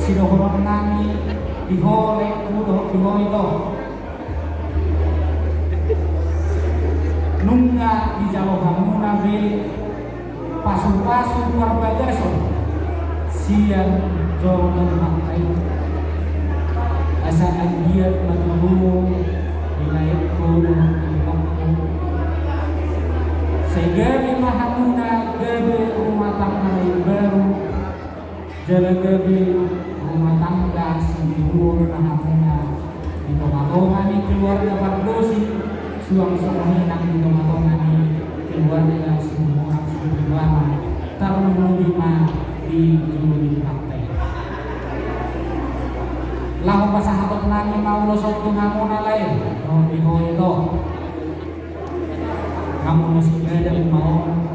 Sidohorong nani dihole udo dihong itu nungga di jalo hamuna be pasu-pasu perbagaso siang jauh dan makai asal dia maturu dinaik kudu dimampu sehingga di mahamuna gede rumah tangga baru jalan gede rumah tangga sendiri mahamuna di tomatongan keluarga bardosi suang-suang enak di tomatongan keluarga semua lama terlalu lima di julu partai. Lahu pasahabat nani mau lo sotu ngamuna lain, no di itu kamu masih ada mau